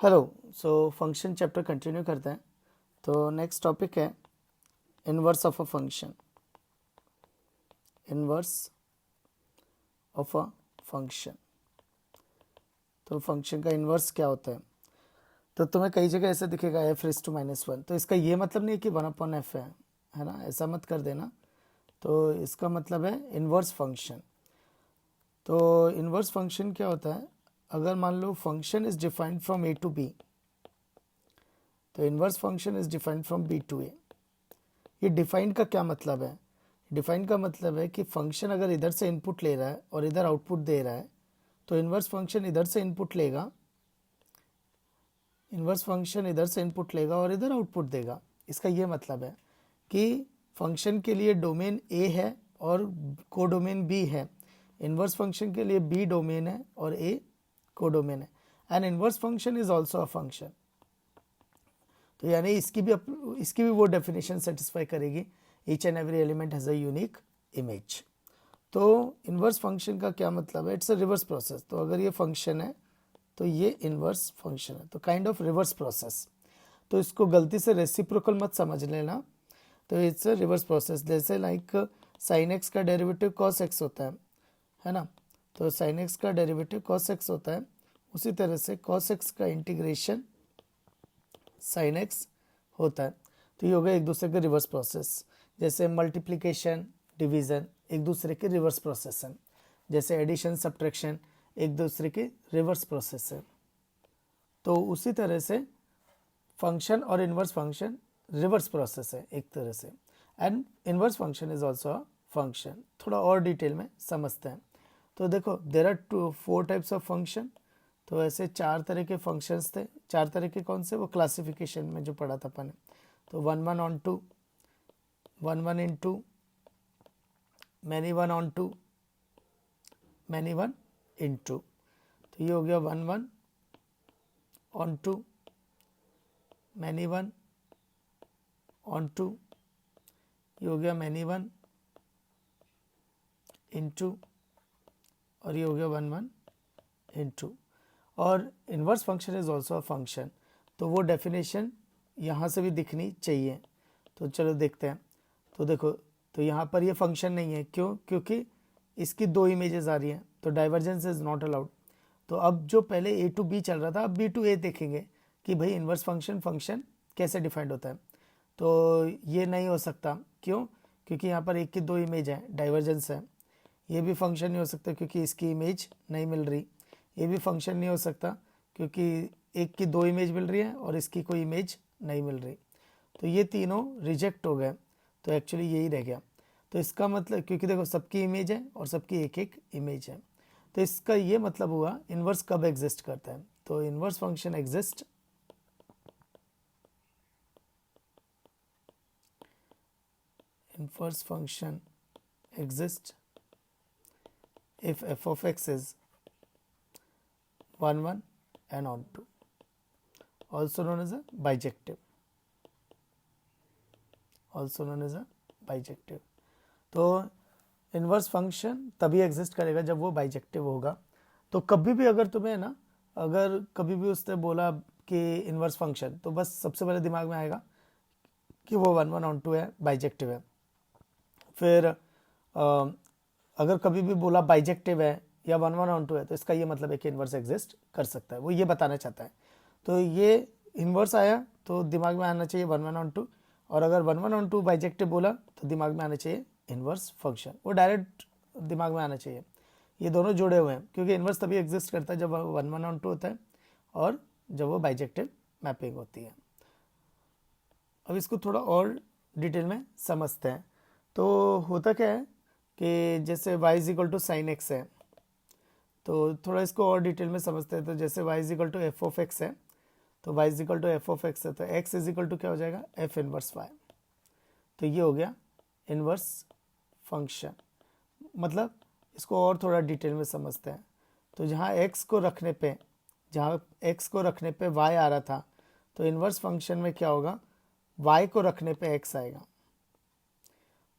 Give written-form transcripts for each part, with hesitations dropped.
Hello. Function chapter continue करते हैं। तो नेक्स्ट टॉपिक है inverse of a function. Inverse of a function. तो फंक्शन का इनवर्स क्या होता है? तो तुम्हें कई जगह ऐसे दिखेगा एफ रेस टू -1। तो इसका ये मतलब नहीं है कि 1/f है ना, ऐसा मत कर देना। तो इसका मतलब है इनवर्स फंक्शन। तो इनवर्स फंक्शन क्या होता है? अगर मान लो function is defined from A to B, तो inverse function is defined from B to A. ये डिफाइंड का क्या मतलब है? डिफाइंड का मतलब है कि फंक्शन अगर इधर से इनपुट ले रहा है और इधर आउटपुट दे रहा है, तो इनवर्स फंक्शन इधर से इनपुट लेगा, इनवर्स फंक्शन इधर से इनपुट लेगा और इधर आउटपुट देगा। इसका ये मतलब है कि फंक्शन के लिए डोमेन ए है और कोडोमेन बी है। इनवर्स फंक्शन के लिए बी डोमेन है और ए कोडोमेन है। And inverse function is also a function. तो यानी इसकी भी वो डेफिनेशन सेटिस्फाई करेगी। Each and every element has a unique image. तो इनवर्स फंक्शन का क्या मतलब है? It's a reverse process. तो अगर ये फंक्शन है तो ये इनवर्स फंक्शन है, तो काइंड ऑफ रिवर्स प्रोसेस। तो इसको गलती से रेसिप्रोकल मत समझ लेना। तो इट्स अ रिवर्स प्रोसेस। जैसे लाइक साइन एक्स का डेरिवेटिव कॉस एक्स होता है ना। तो साइन एक्स का डेरिवेटिव कॉस एक्स होता है, उसी तरह से कॉस एक्स का इंटीग्रेशन साइन एक्स होता है। तो ये हो गया एक दूसरे के रिवर्स प्रोसेस। जैसे मल्टीप्लिकेशन डिवीज़न एक दूसरे के रिवर्स प्रोसेस है। जैसे एडिशन सब्ट्रैक्शन एक दूसरे के रिवर्स प्रोसेस है। तो उसी तरह से फंक्शन और इनवर्स फंक्शन रिवर्स प्रोसेस है एक तरह से। And inverse function is also a function. थोड़ा और डिटेल में समझते हैं। तो देखो there are 4 types of function. तो ऐसे 4 तरह के फंक्शंस थे। 4 तरह के कौन से? वो क्लासिफिकेशन में जो पढ़ा था अपन ने। तो 1 1 onto, 1 1 into, many 1 onto, many 1 into. तो ये हो गया 1 1 onto, many 1 onto. ये हो गया मैनी 1 इन टू, और ये हो गया 1 1 इन टू। और inverse function is also a function. तो वो डेफिनेशन यहाँ से भी दिखनी चाहिए। तो चलो देखते हैं। तो देखो, तो यहाँ पर ये फंक्शन नहीं है। क्यों? क्योंकि इसकी 2 इमेजेस आ रही हैं, तो डाइवर्जेंस इज नॉट अलाउड। तो अब जो पहले ए टू बी चल रहा था, अब बी टू ए देखेंगे कि भाई इनवर्स फंक्शन फंक्शन कैसे डिफाइंड होता है। तो ये नहीं हो सकता। क्यों? क्योंकि यहाँ पर एक की 2 इमेज है, डाइवर्जेंस है। ये भी फंक्शन नहीं हो सकता क्योंकि इसकी इमेज नहीं मिल रही। ये भी फंक्शन नहीं हो सकता क्योंकि एक की 2 इमेज मिल रही है और इसकी कोई इमेज नहीं मिल रही। तो ये तीनों रिजेक्ट हो गए। तो एक्चुअली यही रह गया। तो इसका मतलब, क्योंकि देखो सबकी इमेज है और सबकी एक एक इमेज है, तो इसका ये मतलब हुआ इनवर्स कब एग्जिस्ट करता है। तो inverse function exist inverse function exist if f of x is 1 1 and on 2, also known as a bijective, also known as a bijective। तो इनवर्स फंक्शन तभी एग्जिस्ट करेगा जब वो बाइजेक्टिव होगा। तो कभी भी अगर तुम्हें ना, अगर कभी भी उसने बोला कि इनवर्स फंक्शन, तो बस सबसे पहले दिमाग में आएगा कि वो 1 1 ऑन 2 है, बाइजेक्टिव है। फिर अगर कभी भी बोला बाइजेक्टिव है या 1 1 ऑन 2 है, तो इसका ये मतलब है कि इनवर्स एग्जिस्ट कर सकता है। वो ये बताना चाहता है। तो ये इनवर्स आया तो दिमाग में आना चाहिए 1 1 ऑन 2। और अगर 1 1 ऑन 2 बाइजेक्टिव बोला तो दिमाग में आना चाहिए इनवर्स फंक्शन। वो डायरेक्ट दिमाग में आना चाहिए। ये दोनों जुड़े हुए हैं क्योंकि इनवर्स तभी एग्जिस्ट करता है जब 1 1 ऑन 2 होता है और जब वो बाइजेक्टिव मैपिंग होती है। अब इसको थोड़ा और डिटेल में समझते हैं। तो होता क्या है कि जैसे y is equal to sine x है, तो थोड़ा इसको और डिटेल में समझते हैं। तो जैसे y is equal to f of x है, तो y is equal to f of x है, तो x इज इक्वल टू क्या हो जाएगा? F inverse y। तो ये हो गया इनवर्स फंक्शन। मतलब इसको और थोड़ा डिटेल में समझते हैं। तो जहाँ x को रखने पे, जहाँ x को रखने पे y आ रहा था, तो इनवर्स फंक्शन में क्या होगा? y को रखने पे x आएगा।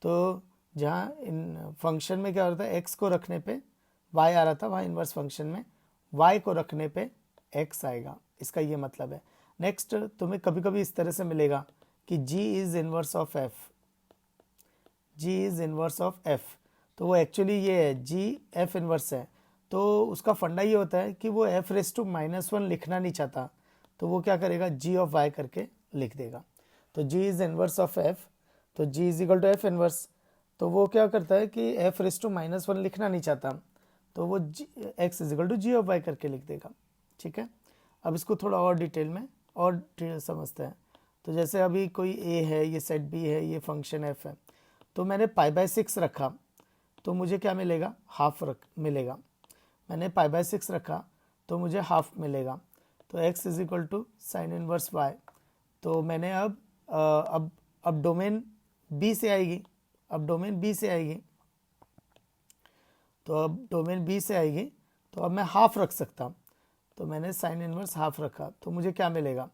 तो जहाँ इन फंक्शन में क्या हो रहा था, x को रखने पे y आ रहा था, वहाँ इनवर्स फंक्शन में y को रखने पे x आएगा, इसका ये मतलब है। नेक्स्ट तुम्हें कभी कभी इस तरह से मिलेगा कि g is inverse of f, g is inverse of f, तो वो एक्चुअली ये है g f इनवर्स है। तो उसका फंडा ये होता है कि वो f रेस टू -1 लिखना नहीं चाहता, तो वो क्या करेगा g ऑफ y करके लिख देगा। तो g is inverse of f, तो g is equal to f inverse, तो वो क्या करता है कि f रेस टू -1 लिखना नहीं चाहता, तो वो x is equal to g of y करके लिख देगा। ठीक है, अब इसको थोड़ा और डिटेल में और समझते हैं। तो जैसे अभी कोई a है, ये सेट b है, ये फंक्शन f है, तो मैंने π/6 रखा, तो मुझे क्या मिलेगा, हाफ मिलेगा। मैंने π/6 रखा तो मुझे हाफ मिलेगा। तो x is equal to sine inverse y, तो मैंने अब डोमेन b से आएगी, अब डोमेन b से आएगी, तो अब डोमेन b से आएगी, तो अब मैं हाफ रख सकता, तो मैंने साइन इनवर्स हाफ रखा, तो मुझे क्या मिलेगा,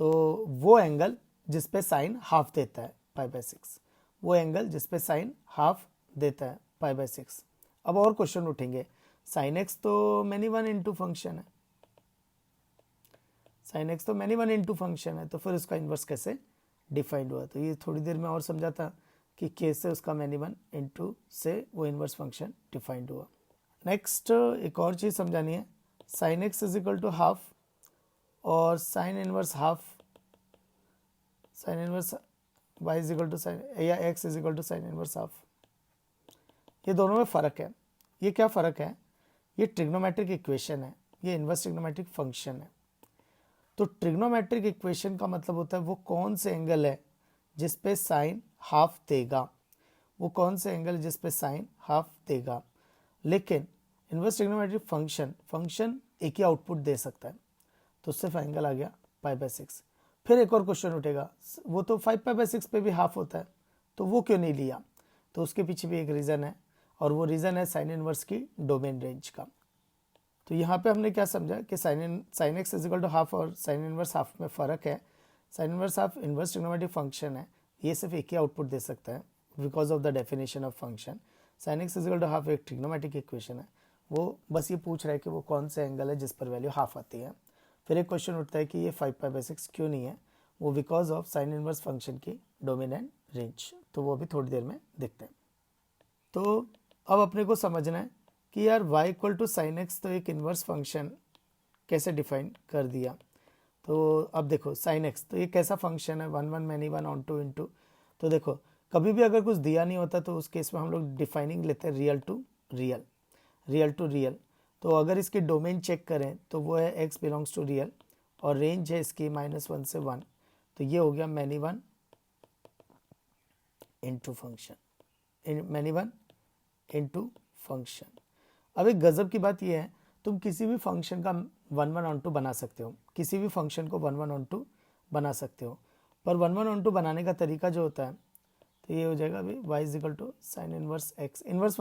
तो वो एंगल जिस पे साइन हाफ देता है π/6, वो एंगल जिस पे साइन हाफ देता है π/6। अब और क्वेश्चन उठेंगे, साइन एक्स तो मैनी वन इंटू फंक्शन है, साइन एक्स तो मैनी वन इंटू फंक्शन है, तो फिर उसका इन्वर्स कैसे डिफाइंड हुआ। तो ये थोड़ी देर में और समझाता कि कैसे उसका मैनी वन इंटू से वो इन्वर्स फंक्शन डिफाइंड हुआ। नेक्स्ट एक और चीज़ समझानी है, sine x is equal to half और sine inverse half, sine inverse y is equal to sine या x is equal to sine inverse half, ये दोनों में फ़र्क है। ये क्या फ़र्क है, ये ट्रिग्नोमेट्रिक इक्वेशन है, ये इन्वर्स ट्रिग्नोमेट्रिक फंक्शन है। तो ट्रिग्नोमेट्रिक इक्वेशन का मतलब होता है वो कौन से एंगल है जिस पे साइन हाफ देगा, वो कौन से एंगल जिस पे साइन हाफ देगा। लेकिन इन्वर्स ट्रिग्नोमेट्रिक फंक्शन एक ही आउटपुट दे सकता है, तो सिर्फ एंगल आ गया π/6। फिर एक और क्वेश्चन उठेगा, वो तो 5π/6 पे भी हाफ होता है, तो वो क्यों नहीं लिया, तो उसके पीछे भी एक रीज़न है, और वो रीज़न है साइन इनवर्स की डोमेन रेंज का। तो यहाँ पे हमने क्या समझा कि sine x is equal to half और साइन इनवर्स हाफ में फ़र्क है। Sine inverse half inverse trigonometric function है, ये सिर्फ एक ही आउटपुट दे सकता है because of the definition of function. Sine x is equal to half एक ट्रिग्नोमेट्रिक इक्वेशन है, वो बस ये पूछ रहा है कि वो कौन सा एंगल है जिस पर वैल्यू हाफ आती है। फिर एक क्वेश्चन उठता है कि ये 5π/6 क्यों नहीं है, वो because of sine inverse function की डोमेन एंड रेंज, तो वो भी थोड़ी देर में देखते हैं। तो अब अपने को समझना है कि यार y equal to sine x तो एक इन्वर्स फंक्शन कैसे डिफाइन कर दिया। तो अब देखो साइन एक्स तो ये कैसा फंक्शन है, 1 1 मैनी 1 ऑन टू इंटू। तो देखो कभी भी अगर कुछ दिया नहीं होता तो उस केस में हम लोग डिफाइनिंग लेते हैं real to real, real to real. तो अगर इसकी डोमेन चेक करें तो वो है x बिलोंग्स टू रियल और रेंज है इसकी -1 से 1, तो ये हो गया many 1 into function, many 1 into function. अब एक गजब की बात यह है, तुम किसी भी फंक्शन का 1 1 ऑन टू बना सकते हो, किसी भी फंक्शन को 1 1 ऑन टू बना सकते हो, पर 1 1 ऑन टू बनाने का तरीका जो होता है, तो ये हो जाएगा अभी y is equal to sine inverse x। Inverse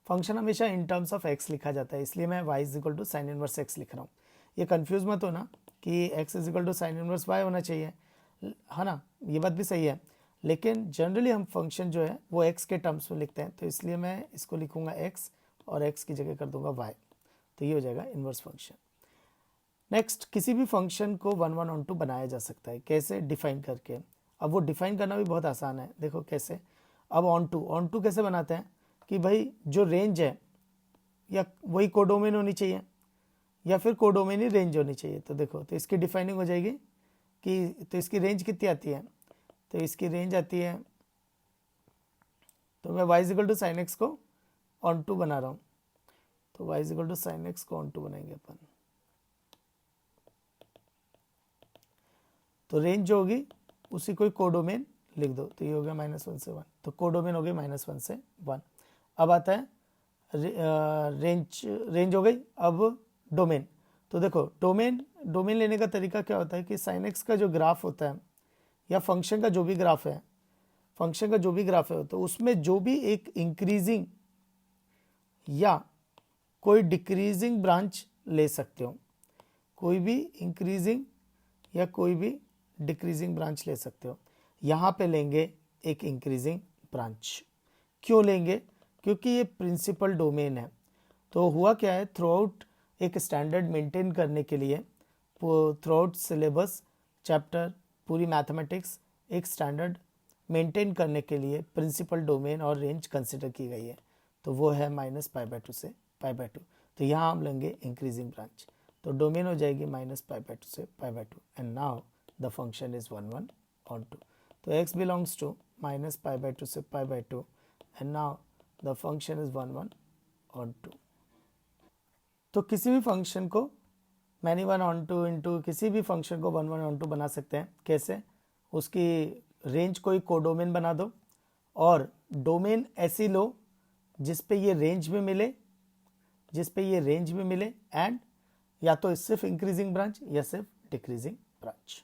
function हमेशा इन टर्म्स ऑफ x लिखा जाता है, इसलिए मैं y is equal to sine inverse x लिख रहा हूँ। ये कंफ्यूज मत हो ना कि x is equal to sine inverse y होना चाहिए, है ना, ये बात भी सही है, लेकिन जनरली हम फंक्शन जो है वो x के टर्म्स में लिखते हैं, तो इसलिए मैं इसको लिखूंगा x और x की जगह कर दूंगा y, तो ये हो जाएगा इन्वर्स फंक्शन। नेक्स्ट, किसी भी फंक्शन को 1 1 ऑन टू बनाया जा सकता है, कैसे, डिफाइन करके। अब वो डिफाइन करना भी बहुत आसान है, देखो कैसे। अब ऑन टू कैसे बनाते हैं कि भाई जो रेंज है या वही कोडोमेन होनी चाहिए या फिर कोडोमेन ही रेंज होनी चाहिए। तो देखो, तो इसकी डिफाइनिंग हो जाएगी कि तो इसकी रेंज कितनी आती है, तो इसकी रेंज आती है, तो मैं y is equal to sine x को ऑन टू बना रहा हूँ, तो y is equal to sine x को ऑन टू बनाएंगे अपन। तो रेंज जो होगी उसी कोई कोडोमेन लिख दो, तो ये हो गया -1 से 1, तो कोडोमेन हो गई -1 से 1। अब आता है रेंज हो गई। अब डोमेन, तो देखो डोमेन लेने का तरीका क्या होता है कि साइन एक्स का जो ग्राफ होता है या फंक्शन का जो भी ग्राफ है, तो उसमें जो भी एक इंक्रीजिंग या कोई डिक्रीजिंग ब्रांच ले सकते हो, कोई भी इंक्रीजिंग या कोई भी डिक्रीजिंग ब्रांच ले सकते हो। यहाँ पे लेंगे एक इंक्रीजिंग ब्रांच, क्यों लेंगे, क्योंकि ये प्रिंसिपल डोमेन है। तो हुआ क्या है, थ्रू आउट एक स्टैंडर्ड मेंटेन करने के लिए थ्रू आउट सिलेबस चैप्टर पूरी मैथमेटिक्स एक स्टैंडर्ड मेंटेन करने के लिए प्रिंसिपल डोमेन और रेंज कंसिडर की गई है, तो वो है -π/2 से π/2। तो यहाँ हम लेंगे इंक्रीजिंग ब्रांच, तो डोमेन हो जाएगी -π/2 से π/2 and now the function is 1 1 on 2। तो x बिलोंग्स टू -π/2 से π/2 and now the function is 1 1 on 2। तो किसी भी फंक्शन को मैनी 1 on 2 इंटू किसी भी फंक्शन को 1 1 on 2 बना सकते हैं। कैसे? उसकी रेंज कोई कोडोमेन बना दो और डोमेन ऐसी लो जिस पे ये रेंज भी मिले एंड या तो सिर्फ इंक्रीजिंग ब्रांच या सिर्फ डिक्रीजिंग ब्रांच।